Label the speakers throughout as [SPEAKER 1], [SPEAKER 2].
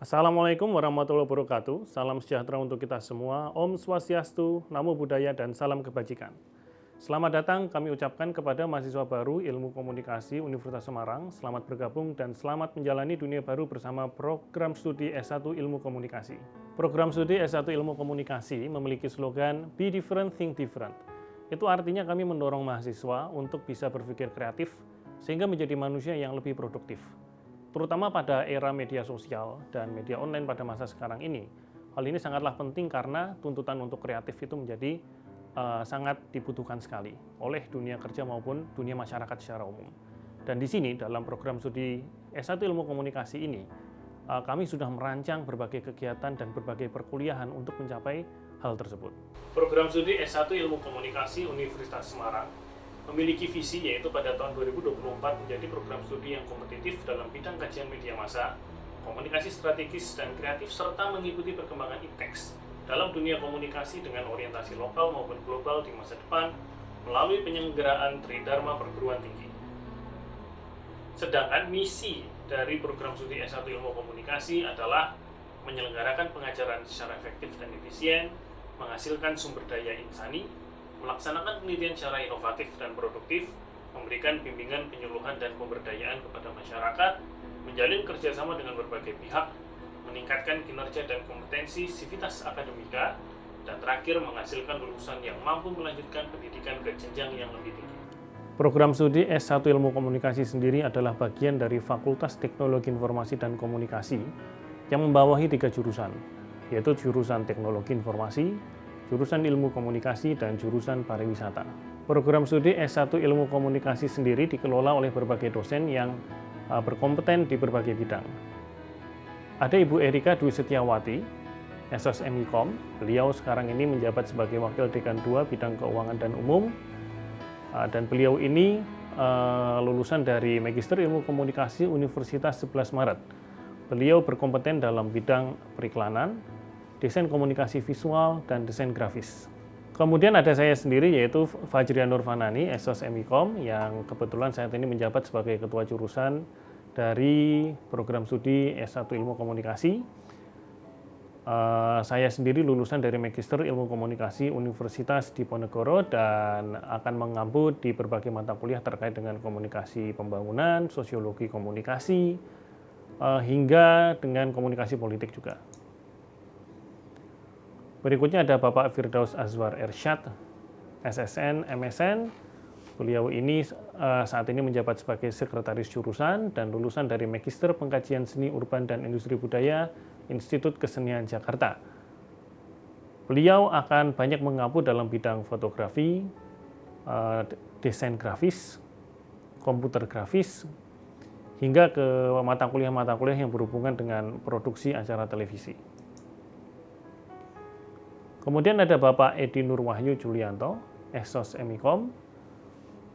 [SPEAKER 1] Assalamualaikum warahmatullahi wabarakatuh. Salam sejahtera untuk kita semua. Om Swastiastu, Namo Buddhaya, dan salam kebajikan. Selamat datang kami ucapkan kepada mahasiswa baru Ilmu Komunikasi Universitas Semarang. Selamat bergabung dan selamat menjalani dunia baru bersama program studi S1 Ilmu Komunikasi. Program studi S1 Ilmu Komunikasi memiliki slogan Be Different, Think Different. Itu artinya kami mendorong mahasiswa untuk bisa berpikir kreatif sehingga menjadi manusia yang lebih produktif. Terutama pada era media sosial dan media online pada masa sekarang ini. Hal ini sangatlah penting karena tuntutan untuk kreatif itu menjadi sangat dibutuhkan sekali oleh dunia kerja maupun dunia masyarakat secara umum. Dan di sini dalam program studi S1 Ilmu Komunikasi ini, kami sudah merancang berbagai kegiatan dan berbagai perkuliahan untuk mencapai hal tersebut. Program studi S1 Ilmu Komunikasi Universitas Semarang memiliki visi yaitu pada tahun 2024 menjadi program studi yang kompetitif dalam bidang kajian media massa, komunikasi strategis dan kreatif, serta mengikuti perkembangan IPTEX dalam dunia komunikasi dengan orientasi lokal maupun global di masa depan melalui penyelenggaraan Tridharma Perguruan Tinggi. Sedangkan misi dari program studi S1 Ilmu Komunikasi adalah menyelenggarakan pengajaran secara efektif dan efisien, menghasilkan sumber daya insani, melaksanakan penelitian secara inovatif dan produktif, memberikan bimbingan, penyuluhan, dan pemberdayaan kepada masyarakat, menjalin kerjasama dengan berbagai pihak, meningkatkan kinerja dan kompetensi sivitas akademika, dan terakhir menghasilkan lulusan yang mampu melanjutkan pendidikan ke jenjang yang lebih tinggi. Program studi S1 Ilmu Komunikasi sendiri adalah bagian dari Fakultas Teknologi Informasi dan Komunikasi yang membawahi 3 jurusan, yaitu jurusan Teknologi Informasi, jurusan Ilmu Komunikasi, dan jurusan Pariwisata. Program studi S1 Ilmu Komunikasi sendiri dikelola oleh berbagai dosen yang berkompeten di berbagai bidang. Ada Ibu Erika Dwi Setiawati, SOS MIKOM. Beliau sekarang ini menjabat sebagai Wakil Dekan 2 Bidang Keuangan dan Umum. Dan beliau ini lulusan dari Magister Ilmu Komunikasi Universitas 11 Maret. Beliau berkompeten dalam bidang periklanan, desain komunikasi visual, dan desain grafis. Kemudian ada saya sendiri yaitu Fajrian Nurfanani, SOS MIKOM, yang kebetulan saat ini menjabat sebagai Ketua Jurusan dari program studi S1 Ilmu Komunikasi. Saya sendiri lulusan dari Magister Ilmu Komunikasi Universitas Diponegoro dan akan mengampu di berbagai mata kuliah terkait dengan komunikasi pembangunan, sosiologi komunikasi, hingga dengan komunikasi politik juga. Berikutnya ada Bapak Firdaus Azwar Ersyad, SSN, MSN. Beliau ini saat ini menjabat sebagai Sekretaris Jurusan dan lulusan dari Magister Pengkajian Seni Urban dan Industri Budaya, Institut Kesenian Jakarta. Beliau akan banyak mengampu dalam bidang fotografi, desain grafis, komputer grafis, hingga ke mata kuliah yang berhubungan dengan produksi acara televisi. Kemudian ada Bapak Edi Nurwahyu Julianto, SOS MIKOM.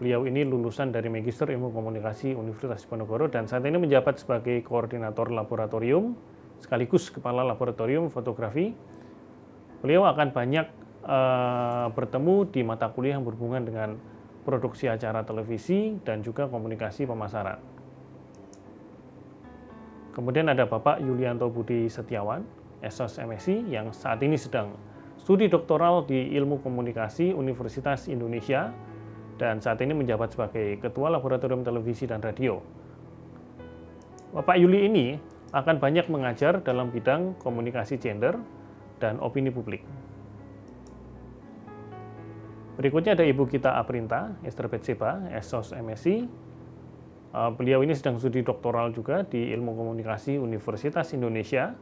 [SPEAKER 1] Beliau ini lulusan dari Magister Ilmu Komunikasi Universitas Diponegoro dan saat ini menjabat sebagai Koordinator Laboratorium sekaligus Kepala Laboratorium Fotografi. Beliau akan banyak bertemu di mata kuliah yang berhubungan dengan produksi acara televisi dan juga komunikasi pemasaran. Kemudian ada Bapak Yulianto Budi Setiawan, SOS MSc, yang saat ini sedang studi doktoral di Ilmu Komunikasi Universitas Indonesia dan saat ini menjabat sebagai Ketua Laboratorium Televisi dan Radio. Bapak Yuli ini akan banyak mengajar dalam bidang komunikasi gender dan opini publik. Berikutnya ada Ibu Gita Aprinta, Ester Betseba, SOS MSc. Beliau ini sedang studi doktoral juga di Ilmu Komunikasi Universitas Indonesia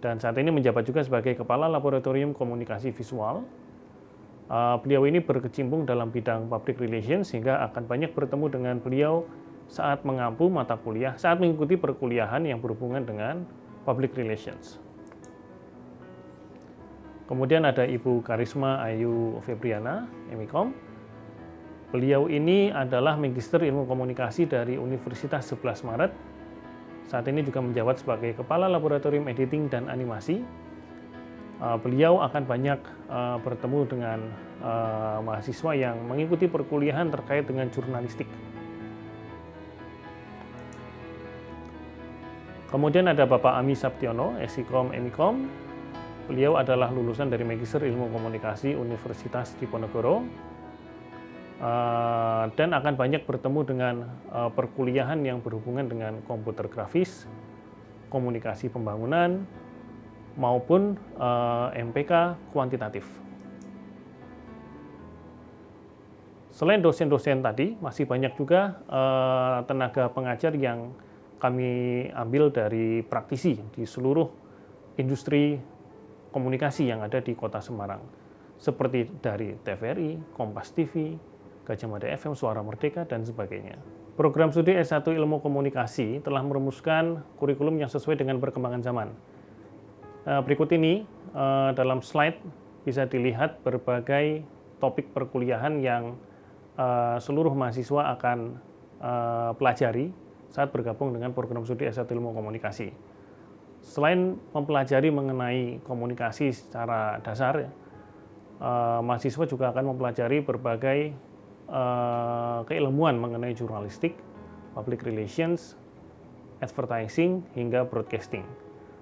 [SPEAKER 1] dan saat ini menjabat juga sebagai Kepala Laboratorium Komunikasi Visual. Beliau ini berkecimpung dalam bidang public relations sehingga akan banyak bertemu dengan beliau saat mengampu mata kuliah, saat mengikuti perkuliahan yang berhubungan dengan public relations. Kemudian ada Ibu Karisma Ayu Febriana, MIKOM. Beliau ini adalah Magister Ilmu Komunikasi dari Universitas 11 Maret. Saat ini juga menjabat sebagai Kepala Laboratorium Editing dan Animasi. Beliau akan banyak bertemu dengan mahasiswa yang mengikuti perkuliahan terkait dengan jurnalistik. Kemudian ada Bapak Ami Saptiono, Esikom Emikom. Beliau adalah lulusan dari Magister Ilmu Komunikasi Universitas Diponegoro dan akan banyak bertemu dengan perkuliahan yang berhubungan dengan komputer grafis, komunikasi pembangunan, maupun MPK kuantitatif. Selain dosen-dosen tadi, masih banyak juga tenaga pengajar yang kami ambil dari praktisi di seluruh industri komunikasi yang ada di Kota Semarang, seperti dari TVRI, Kompas TV, Gajah Mada FM, Suara Merdeka, dan sebagainya. Program studi S1 Ilmu Komunikasi telah merumuskan kurikulum yang sesuai dengan perkembangan zaman. Berikut ini dalam slide bisa dilihat berbagai topik perkuliahan yang seluruh mahasiswa akan pelajari saat bergabung dengan program studi S1 Ilmu Komunikasi. Selain mempelajari mengenai komunikasi secara dasar, mahasiswa juga akan mempelajari berbagai keilmuan mengenai jurnalistik, public relations, advertising, hingga broadcasting.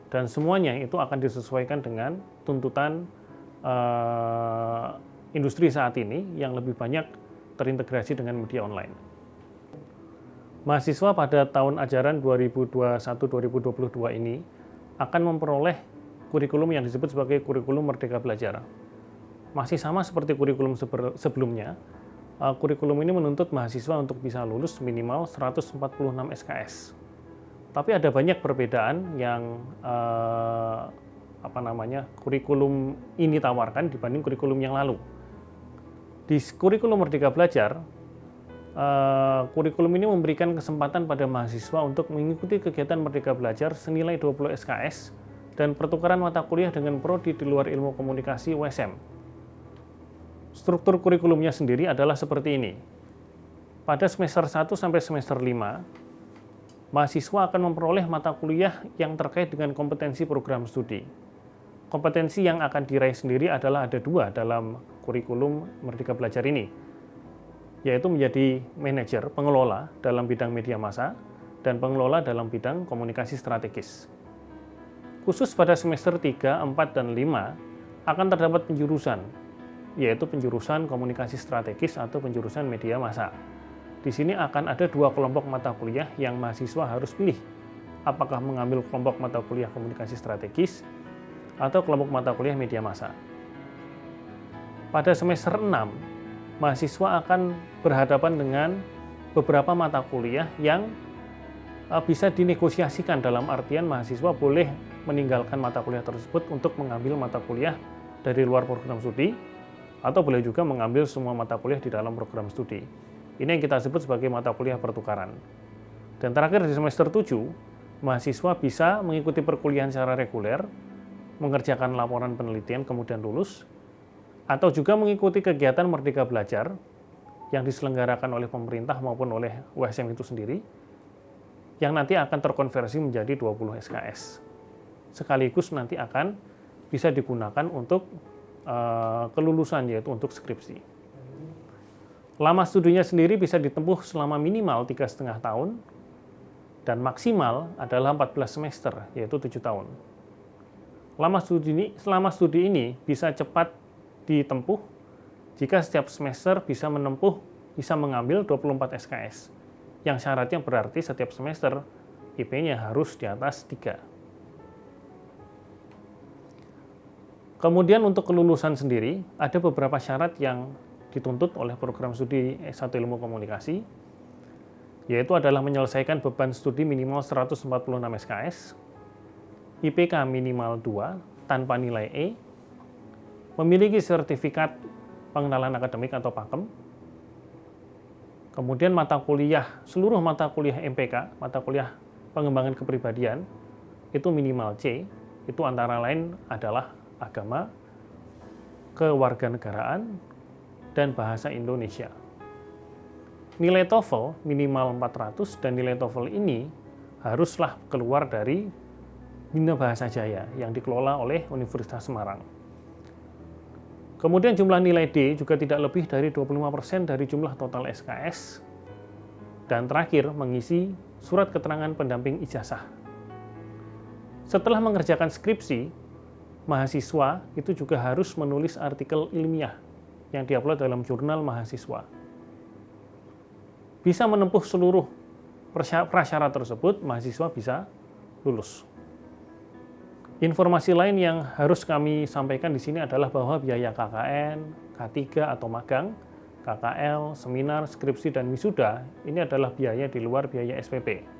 [SPEAKER 1] Dan semuanya itu akan disesuaikan dengan tuntutan industri saat ini yang lebih banyak terintegrasi dengan media online. Mahasiswa pada tahun ajaran 2021-2022 ini akan memperoleh kurikulum yang disebut sebagai kurikulum Merdeka Belajar. Masih sama seperti kurikulum sebelumnya, kurikulum ini menuntut mahasiswa untuk bisa lulus minimal 146 SKS. Tapi ada banyak perbedaan yang kurikulum ini tawarkan dibanding kurikulum yang lalu. Di kurikulum Merdeka Belajar, kurikulum ini memberikan kesempatan pada mahasiswa untuk mengikuti kegiatan Merdeka Belajar senilai 20 SKS dan pertukaran mata kuliah dengan prodi di luar ilmu komunikasi USM. Struktur kurikulumnya sendiri adalah seperti ini. Pada semester 1 sampai semester 5, mahasiswa akan memperoleh mata kuliah yang terkait dengan kompetensi program studi. Kompetensi yang akan diraih sendiri adalah ada dua dalam kurikulum Merdeka Belajar ini, yaitu menjadi manajer, pengelola dalam bidang media massa, dan pengelola dalam bidang komunikasi strategis. Khusus pada semester 3, 4, dan 5 akan terdapat penjurusan, yaitu penjurusan komunikasi strategis atau penjurusan media massa. Di sini akan ada dua kelompok mata kuliah yang mahasiswa harus pilih, apakah mengambil kelompok mata kuliah komunikasi strategis atau kelompok mata kuliah media massa. Pada semester 6, mahasiswa akan berhadapan dengan beberapa mata kuliah yang bisa dinegosiasikan, dalam artian mahasiswa boleh meninggalkan mata kuliah tersebut untuk mengambil mata kuliah dari luar program studi, atau boleh juga mengambil semua mata kuliah di dalam program studi. Ini yang kita sebut sebagai mata kuliah pertukaran. Dan terakhir di semester 7, mahasiswa bisa mengikuti perkuliahan secara reguler, mengerjakan laporan penelitian kemudian lulus, atau juga mengikuti kegiatan Merdeka Belajar yang diselenggarakan oleh pemerintah maupun oleh USM itu sendiri, yang nanti akan terkonversi menjadi 20 SKS. Sekaligus nanti akan bisa digunakan untuk kelulusan, yaitu untuk skripsi. Lama studinya sendiri bisa ditempuh selama minimal 3,5 tahun, dan maksimal adalah 14 semester, yaitu 7 tahun. Selama studi ini bisa cepat ditempuh jika setiap semester bisa mengambil 24 SKS, yang syaratnya berarti setiap semester IP-nya harus di atas 3. Kemudian untuk kelulusan sendiri, ada beberapa syarat yang dituntut oleh program studi S1 Ilmu Komunikasi, yaitu adalah menyelesaikan beban studi minimal 146 SKS, IPK minimal 2 tanpa nilai E, memiliki sertifikat pengenalan akademik atau PAKEM, kemudian seluruh mata kuliah MPK, mata kuliah pengembangan kepribadian, itu minimal C, itu antara lain adalah agama, kewarganegaraan, dan bahasa Indonesia. Nilai TOEFL minimal 400, dan nilai TOEFL ini haruslah keluar dari Bina Bahasa Jaya yang dikelola oleh Universitas Semarang. Kemudian jumlah nilai D juga tidak lebih dari 25% dari jumlah total SKS. Dan terakhir, mengisi surat keterangan pendamping ijazah.
[SPEAKER 2] Setelah mengerjakan skripsi, mahasiswa itu juga harus menulis artikel ilmiah yang diupload dalam jurnal mahasiswa. Bisa menempuh seluruh prasyarat tersebut, mahasiswa bisa lulus. Informasi lain yang harus kami sampaikan di sini adalah bahwa biaya KKN, K3 atau magang, KKL, seminar, skripsi, dan wisuda ini adalah biaya di luar biaya SPP.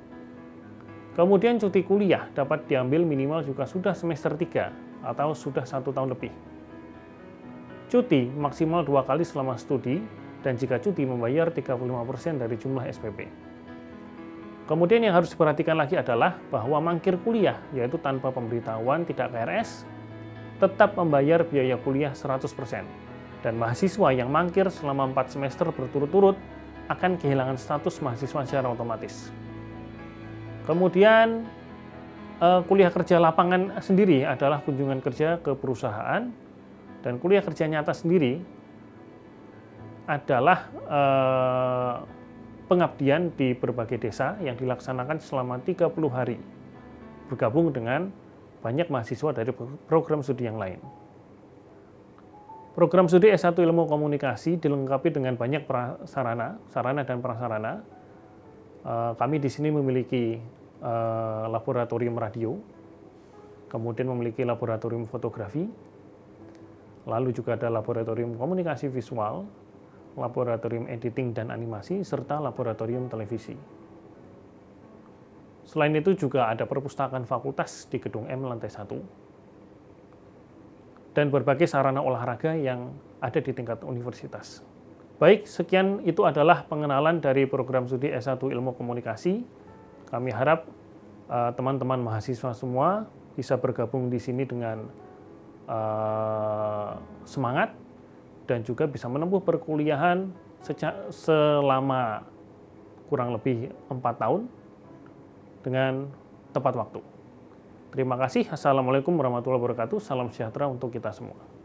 [SPEAKER 2] Kemudian cuti kuliah dapat diambil minimal juga sudah semester 3 atau sudah 1 tahun lebih. Cuti maksimal 2 kali selama studi, dan jika cuti membayar 35% dari jumlah SPP. Kemudian yang harus diperhatikan lagi adalah bahwa mangkir kuliah, yaitu tanpa pemberitahuan tidak KRS, tetap membayar biaya kuliah 100%. Dan mahasiswa yang mangkir selama 4 semester berturut-turut akan kehilangan status mahasiswa secara otomatis. Kemudian kuliah kerja lapangan sendiri adalah kunjungan kerja ke perusahaan, dan kuliah kerja nyata sendiri adalah pengabdian di berbagai desa yang dilaksanakan selama 30 hari, bergabung dengan banyak mahasiswa dari program studi yang lain. Program studi S1 Ilmu Komunikasi dilengkapi dengan banyak sarana dan prasarana. Kami di sini memiliki laboratorium radio, kemudian memiliki laboratorium fotografi, lalu juga ada laboratorium komunikasi visual, laboratorium editing dan animasi, serta laboratorium televisi. Selain itu juga ada perpustakaan fakultas di Gedung M lantai 1, dan berbagai sarana olahraga yang ada di tingkat universitas. Baik, sekian itu adalah pengenalan dari program studi S1 Ilmu Komunikasi. Kami harap teman-teman mahasiswa semua bisa bergabung di sini dengan semangat, dan juga bisa menempuh perkuliahan selama kurang lebih 4 tahun dengan tepat waktu. Terima kasih. Assalamualaikum warahmatullahi wabarakatuh. Salam sejahtera untuk kita semua.